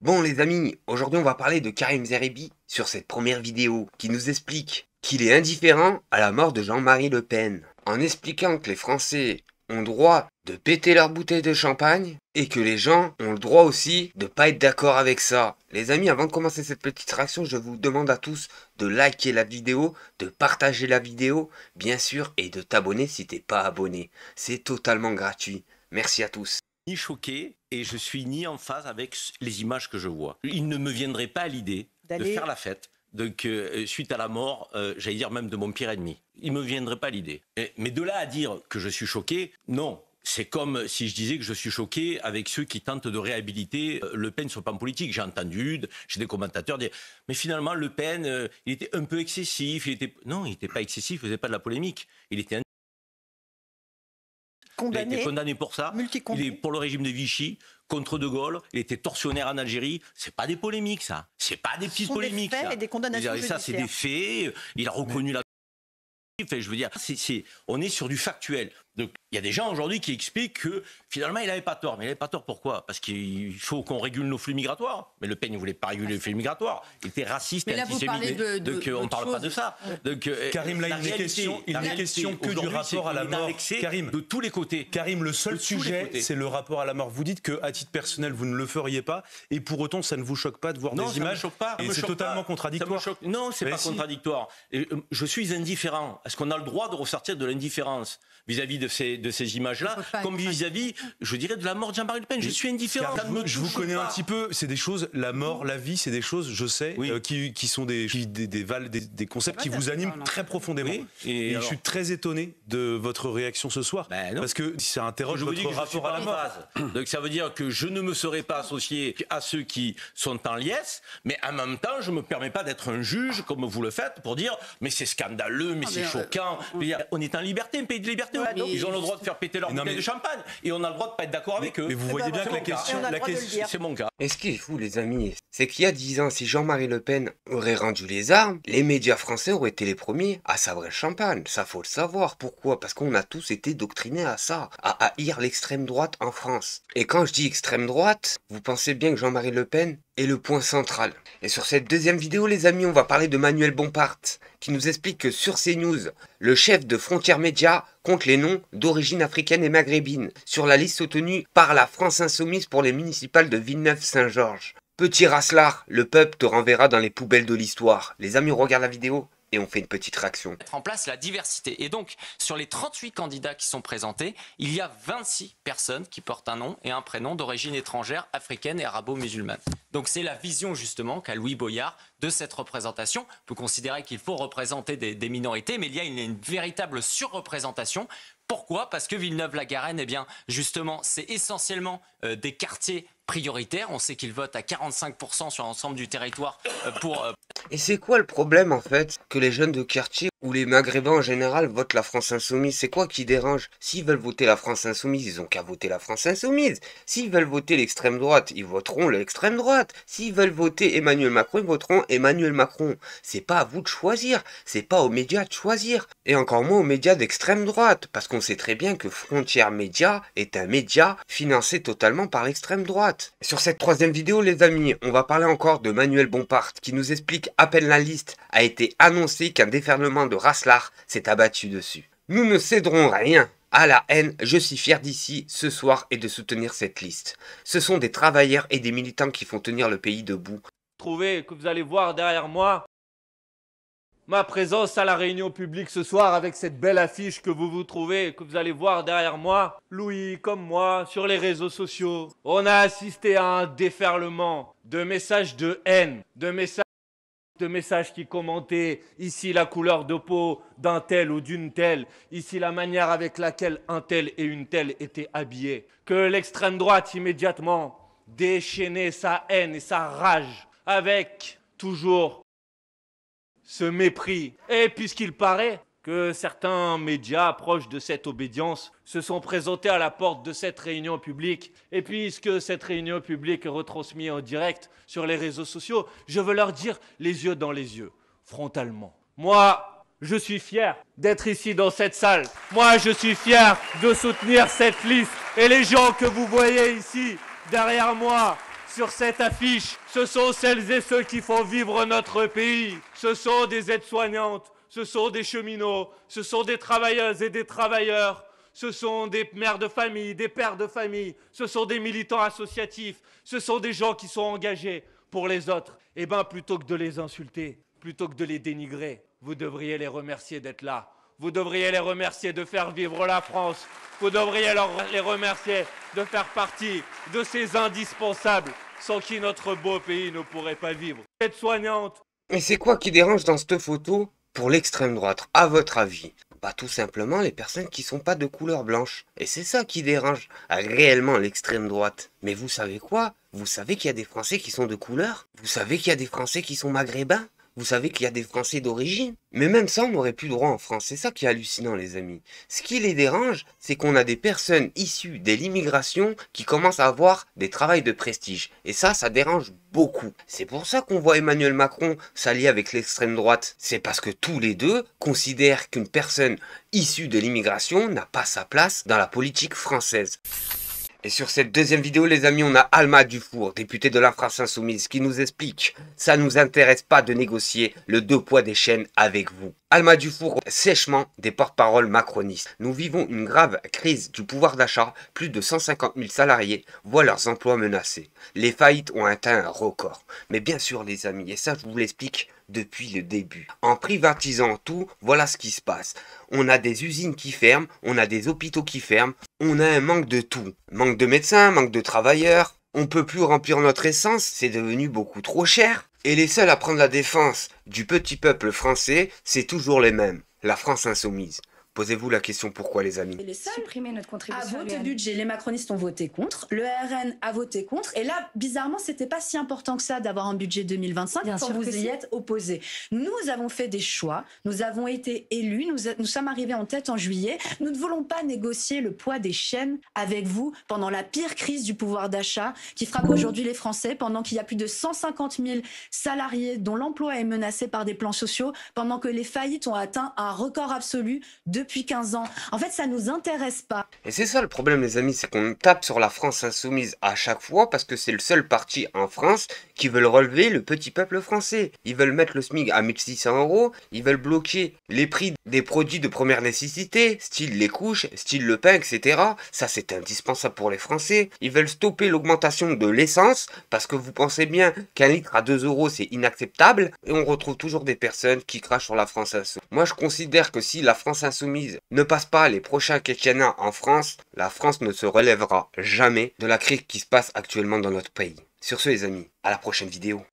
Bon les amis, aujourd'hui on va parler de Karim Zerebi sur cette première vidéo qui nous explique qu'il est indifférent à la mort de Jean-Marie Le Pen, en expliquant que les Français ont le droit de péter leur bouteille de champagne et que les gens ont le droit aussi de pas être d'accord avec ça. Les amis, avant de commencer cette petite réaction, je vous demande à tous de liker la vidéo, de partager la vidéo, bien sûr, et de t'abonner si t'es pas abonné. C'est totalement gratuit. Merci à tous. Ni choqué et je suis ni en phase avec les images que je vois. Il ne me viendrait pas à l'idée de faire la fête donc, suite à la mort, j'allais dire même de mon pire ennemi. Il ne me viendrait pas à l'idée. Mais de là à dire que je suis choqué, non. C'est comme si je disais que je suis choqué avec ceux qui tentent de réhabiliter Le Pen sur le plan politique. J'ai entendu, j'ai des commentateurs dire « Mais finalement, Le Pen, il était un peu excessif. » Non, il n'était pas excessif, il ne faisait pas de la polémique. Il était condamné. Il était condamné pour ça. Il est pour le régime de Vichy, contre De Gaulle. Il était tortionnaire en Algérie. C'est pas des polémiques, ça. C'est pas des petites polémiques, ça. Et des condamnations ça, c'est des faits. Il a reconnu la... Je veux dire, on est sur du factuel. Donc, il y a des gens aujourd'hui qui expliquent que finalement il n'avait pas tort. Mais il n'avait pas tort pourquoi? Parce qu'il faut qu'on régule nos flux migratoires. Mais Le Pen ne voulait pas réguler les flux migratoires. Il était raciste et antisémite. Donc on ne parle pas de ça. Donc, Karim, là il n'est question que du rapport à la mort. Karim, de tous les côtés. Karim, le seul sujet, c'est le rapport à la mort. Vous dites qu'à titre personnel, vous ne le feriez pas. Et pour autant, ça ne vous choque pas de voir des images? Ça me choque pas. Et c'est totalement contradictoire. Non, c'est pas contradictoire. Je suis indifférent. Est-ce qu'on a le droit de ressortir de l'indifférence vis-à-vis de ces images-là, comme vis-à-vis, je dirais, de la mort de Jean-Marie Le Pen? Je suis indifférent. Je vous connais un petit peu, c'est des choses, la mort, la vie, c'est des choses, je sais, qui sont des concepts qui vous animent très profondément. Oui. Et je suis très étonné de votre réaction ce soir, parce que ça interroge votre rapport à la mort. Donc ça veut dire que je ne me serais pas associé à ceux qui sont en liesse, mais en même temps, je ne me permets pas d'être un juge, comme vous le faites, pour dire, mais c'est scandaleux, mais c'est choquant. On est en liberté, un pays de liberté. Ils ont le droit de faire péter leur bouteille de champagne et on a le droit de pas être d'accord avec eux. Mais vous voyez bien que la question, c'est mon cas. Et ce qui est fou, les amis, c'est qu'il y a 10 ans, si Jean-Marie Le Pen aurait rendu les armes, les médias français auraient été les premiers à sabrer le champagne. Ça, faut le savoir. Pourquoi? Parce qu'on a tous été doctrinés à ça, à haïr l'extrême droite en France. Et quand je dis extrême droite, vous pensez bien que Jean-Marie Le Pen est le point central. Et sur cette deuxième vidéo, les amis, on va parler de Manuel Bompard, qui nous explique que sur CNews, le chef de Frontières Médias compte les noms d'origine africaine et maghrébine sur la liste soutenue par la France Insoumise pour les municipales de Villeneuve-Saint-Georges. Petit Rasselard, le peuple te renverra dans les poubelles de l'histoire. Les amis, on regarde la vidéo et on fait une petite réaction. Mettre en place la diversité. Et donc, sur les 38 candidats qui sont présentés, il y a 26 personnes qui portent un nom et un prénom d'origine étrangère, africaine et arabo-musulmane. Donc c'est la vision justement qu'a Louis Boyard de cette représentation. On peut considérer qu'il faut représenter des minorités, mais il y a une véritable surreprésentation. Pourquoi? Parce que Villeneuve-la-Garenne, eh bien, justement, c'est essentiellement des quartiers prioritaires. On sait qu'ils votent à 45% sur l'ensemble du territoire pour... Et c'est quoi le problème, en fait, que les jeunes de quartier ou les Maghrébins en général votent la France Insoumise? C'est quoi qui dérange? S'ils veulent voter la France Insoumise, ils ont qu'à voter la France Insoumise. S'ils veulent voter l'extrême droite, ils voteront l'extrême droite. S'ils veulent voter Emmanuel Macron, ils voteront Emmanuel Macron. C'est pas à vous de choisir. C'est pas aux médias de choisir. Et encore moins aux médias d'extrême droite. Parce qu'on sait très bien que Frontières Médias est un média financé totalement par l'extrême droite. Sur cette troisième vidéo, les amis, on va parler encore de Manuel Bompard qui nous explique à peine la liste a été annoncé qu'un déferlement de Rasselard s'est abattu dessus. Nous ne céderons rien à la haine. Je suis fier d'ici ce soir et de soutenir cette liste. Ce sont des travailleurs et des militants qui font tenir le pays debout. Trouvez que vous allez voir derrière moi ma présence à la réunion publique ce soir avec cette belle affiche que vous trouvez, que vous allez voir derrière moi. Louis, comme moi, sur les réseaux sociaux, on a assisté à un déferlement de messages de haine, de messages qui commentaient ici la couleur de peau d'un tel ou d'une telle, ici la manière avec laquelle un tel et une telle étaient habillés. Que l'extrême droite immédiatement déchaînait sa haine et sa rage avec toujours ce mépris. Et puisqu'il paraît que certains médias proches de cette obédience se sont présentés à la porte de cette réunion publique, et puisque cette réunion publique est retransmise en direct sur les réseaux sociaux, je veux leur dire les yeux dans les yeux, frontalement. Moi, je suis fier d'être ici dans cette salle. Moi, je suis fier de soutenir cette liste. Et les gens que vous voyez ici, derrière moi, sur cette affiche, ce sont celles et ceux qui font vivre notre pays. Ce sont des aides-soignantes, ce sont des cheminots, ce sont des travailleuses et des travailleurs, ce sont des mères de famille, des pères de famille, ce sont des militants associatifs, ce sont des gens qui sont engagés pour les autres. Eh bien, plutôt que de les insulter, plutôt que de les dénigrer, vous devriez les remercier d'être là. Vous devriez les remercier de faire vivre la France. Vous devriez les remercier de faire partie de ces indispensables sans qui notre beau pays ne pourrait pas vivre. Aide-soignante. Et c'est quoi qui dérange dans cette photo pour l'extrême droite, à votre avis? Bah tout simplement les personnes qui sont pas de couleur blanche. Et c'est ça qui dérange réellement l'extrême droite. Mais vous savez quoi? Vous savez qu'il y a des Français qui sont de couleur? Vous savez qu'il y a des Français qui sont maghrébins? Vous savez qu'il y a des Français d'origine? Mais même ça, on n'aurait plus le droit en France. C'est ça qui est hallucinant, les amis. Ce qui les dérange, c'est qu'on a des personnes issues de l'immigration qui commencent à avoir des travails de prestige. Et ça dérange beaucoup. C'est pour ça qu'on voit Emmanuel Macron s'allier avec l'extrême droite. C'est parce que tous les deux considèrent qu'une personne issue de l'immigration n'a pas sa place dans la politique française. Et sur cette deuxième vidéo, les amis, on a Alma Dufour, députée de la France Insoumise, qui nous explique « Ça nous intéresse pas de négocier le deux poids des chaînes avec vous ». Alma Dufour, sèchement des porte-paroles macronistes. Nous vivons une grave crise du pouvoir d'achat. Plus de 150 000 salariés voient leurs emplois menacés. Les faillites ont atteint un record. Mais bien sûr, les amis, et ça, je vous l'explique depuis le début. En privatisant tout, voilà ce qui se passe. On a des usines qui ferment, on a des hôpitaux qui ferment, on a un manque de tout. Manque de médecins, manque de travailleurs. On peut plus remplir notre essence, c'est devenu beaucoup trop cher. Et les seuls à prendre la défense du petit peuple français, c'est toujours les mêmes. La France Insoumise. Posez-vous la question pourquoi, les amis. Les seuls supprimer notre contribution à voter budget, les macronistes ont voté contre, le RN a voté contre, et là, bizarrement, c'était pas si important que ça d'avoir un budget 2025 Bien quand sûr vous que y si. êtes opposés. Nous avons fait des choix, nous avons été élus, nous sommes arrivés en tête en juillet. Nous ne voulons pas négocier le poids des chaînes avec vous pendant la pire crise du pouvoir d'achat qui frappe aujourd'hui les Français, pendant qu'il y a plus de 150 000 salariés dont l'emploi est menacé par des plans sociaux, pendant que les faillites ont atteint un record absolu depuis 15 ans. En fait, ça nous intéresse pas. Et c'est ça le problème, les amis, c'est qu'on tape sur la France Insoumise à chaque fois parce que c'est le seul parti en France qui veut relever le petit peuple français. Ils veulent mettre le SMIC à 1600 €, ils veulent bloquer les prix des produits de première nécessité, style les couches, style le pain, etc. Ça, c'est indispensable pour les Français. Ils veulent stopper l'augmentation de l'essence parce que vous pensez bien qu'un litre à 2 €, c'est inacceptable. Et on retrouve toujours des personnes qui crachent sur la France Insoumise. Moi, je considère que si la France Insoumise ne passe pas les prochains quinquennats en France, la France ne se relèvera jamais de la crise qui se passe actuellement dans notre pays. Sur ce, les amis, à la prochaine vidéo.